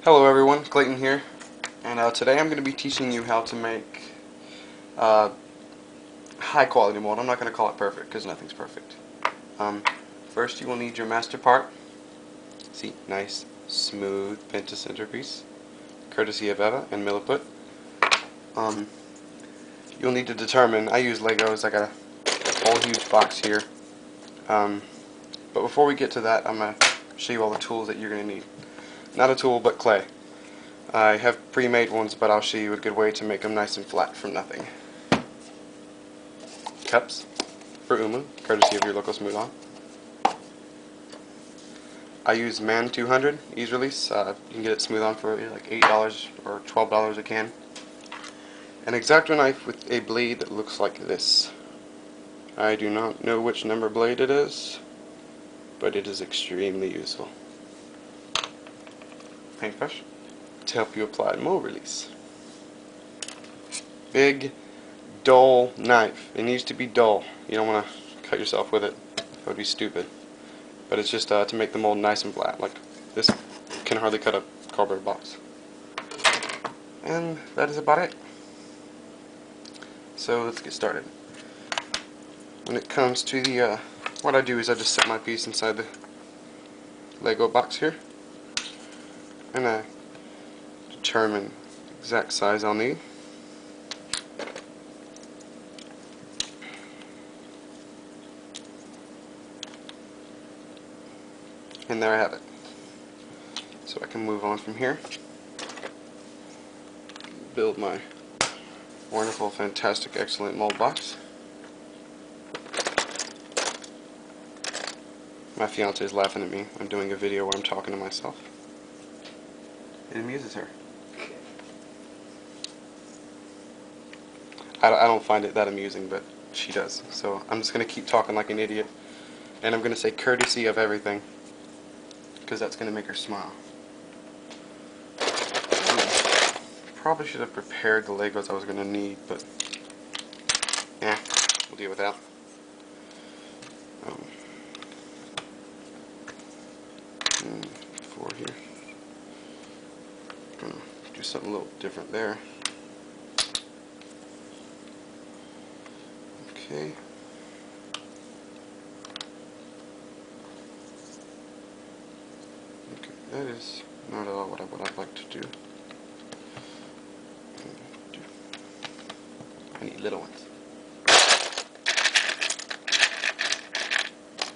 Hello everyone, Clayton here, and today I'm going to be teaching you how to make uh, high quality mold. I'm not going to call it perfect because nothing's perfect. First you will need your master part. See, nice, smooth pentacenter piece, courtesy of Eva and Milliput. You'll need to determine, I use Legos, I got a whole huge box here. But before we get to that, I'm going to show you all the tools that you're going to need. Not a tool, but clay. I have pre-made ones, but I'll show you a good way to make them nice and flat from nothing. Cups for Umu, courtesy of your local Smooth On. I use Man 200 ease release. You can get it Smooth On for like $8 or $12 a can. An X-Acto knife with a blade that looks like this. I do not know which number blade it is, but it is extremely useful. Paintbrush to help you apply mold release. Big, dull knife. It needs to be dull. You don't want to cut yourself with it. That would be stupid. But it's just to make the mold nice and flat. Like this can hardly cut a cardboard box. And that is about it. So let's get started. When it comes to the, what I do is I just set my piece inside the Lego box here. And I determine the exact size I'll need. And there I have it. So I can move on from here. Build my wonderful, fantastic, excellent mold box. My fiance is laughing at me. I'm doing a video where I'm talking to myself. It amuses her. I don't find it that amusing, but she does. So I'm just going to keep talking like an idiot. And I'm going to say courtesy of everything, because that's going to make her smile. Probably should have prepared the Legos I was going to need, but yeah, we'll deal with that. Four here. Gonna do something a little different there. Okay. Okay, that is not at all what I'd like to do. I need little ones.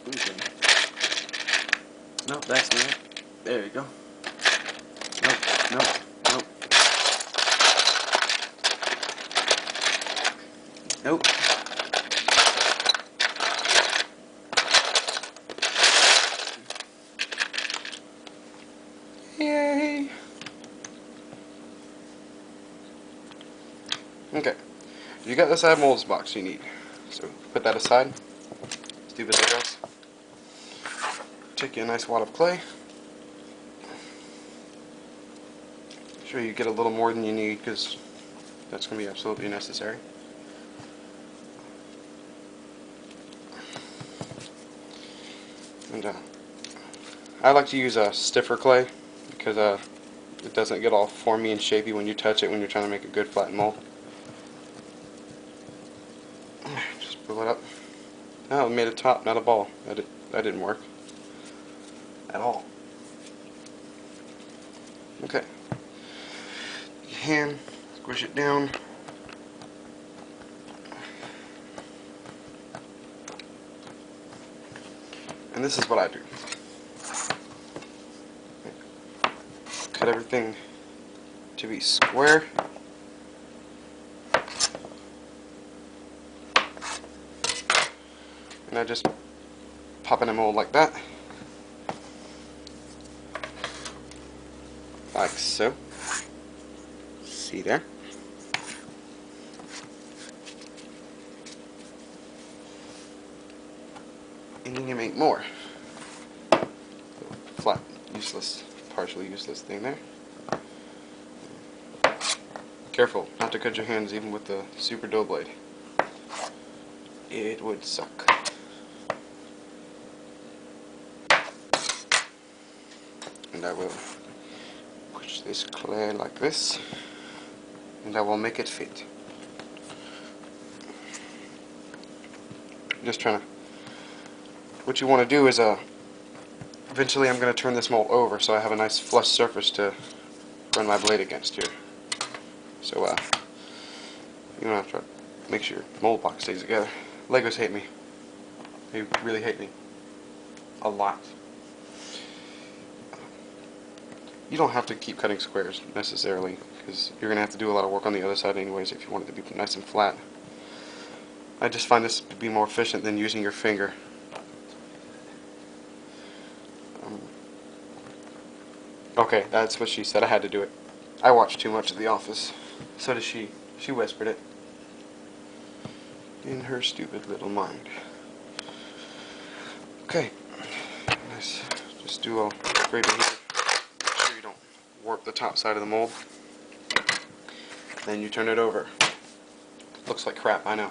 Okay. Nope, that's not it. There you go. Nope, nope, nope. Nope. Yay! Okay. You got the side molds box you need. So put that aside. Stupid Legos. Take you a nice wad of clay. Make sure you get a little more than you need, because that's going to be absolutely necessary. And I like to use a stiffer clay, because it doesn't get all formy and shapy when you touch it when you're trying to make a good flat mold. Just pull it up. Oh, it made a top, not a ball. That didn't work at all. Okay. Your hand, squish it down. And this is what I do. Cut everything to be square. And I just pop in a mold like that. Like so. See there? And you can make more. Flat, useless, partially useless thing there. Careful not to cut your hands even with the super dull blade. It would suck. And I will push this clay like this, and I will make it fit. Just trying to, what you want to do is eventually I'm going to turn this mold over so I have a nice flush surface to run my blade against here. So you don't have to make sure your mold box stays together. Legos hate me. They really hate me. A lot. You don't have to keep cutting squares necessarily, because you're going to have to do a lot of work on the other side anyways if you want it to be nice and flat. I just find this to be more efficient than using your finger. Okay, that's what she said. I had to do it. I watch too much of The Office. So does she. She whispered it in her stupid little mind. Okay, nice. Just do a scraper here. Make sure you don't warp the top side of the mold. Then you turn it over. Looks like crap, I know.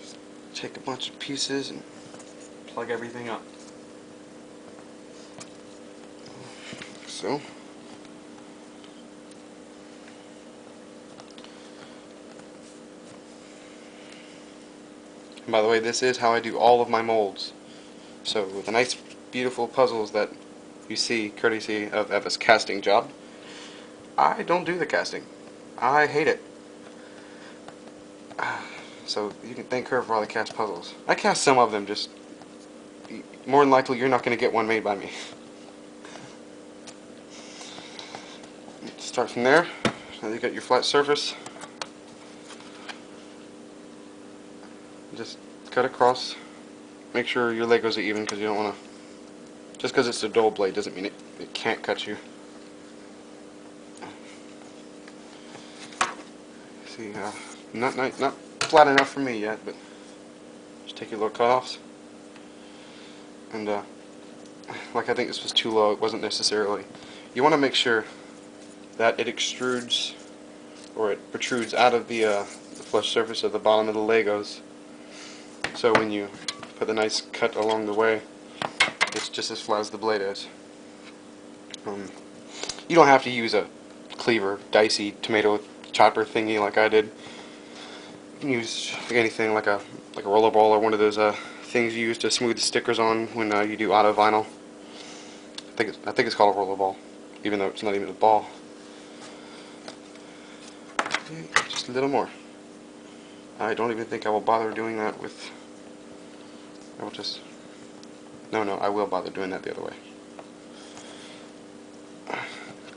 Just take a bunch of pieces and plug everything up. So. And by the way, this is how I do all of my molds. So with the nice, beautiful puzzles that you see courtesy of Eva's casting job, I don't do the casting. I hate it. So you can thank her for all the cast puzzles. I cast some of them, just more than likely you're not going to get one made by me. Start from there. Now you got your flat surface. Just cut across. Make sure your Legos are even, because you don't want to. Just because it's a dull blade doesn't mean it can't cut you. See, not flat enough for me yet, but just take your little cutoffs. And like I think this was too low. It wasn't necessarily. You want to make sure that it extrudes or it protrudes out of the flush surface of the bottom of the Legos. So when you put the nice cut along the way, it's just as flat as the blade is. You don't have to use a cleaver, dicey tomato chopper thingy like I did. You can use anything like a rollerball or one of those things you use to smooth the stickers on when you do auto vinyl. I think it's called a rollerball, even though it's not even a ball. Okay, just a little more. I don't even think I will bother doing that with. I will just. No, I will bother doing that the other way.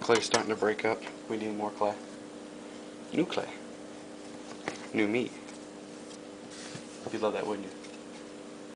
Clay's starting to break up. We need more clay. New clay. New me. You'd love that, wouldn't you?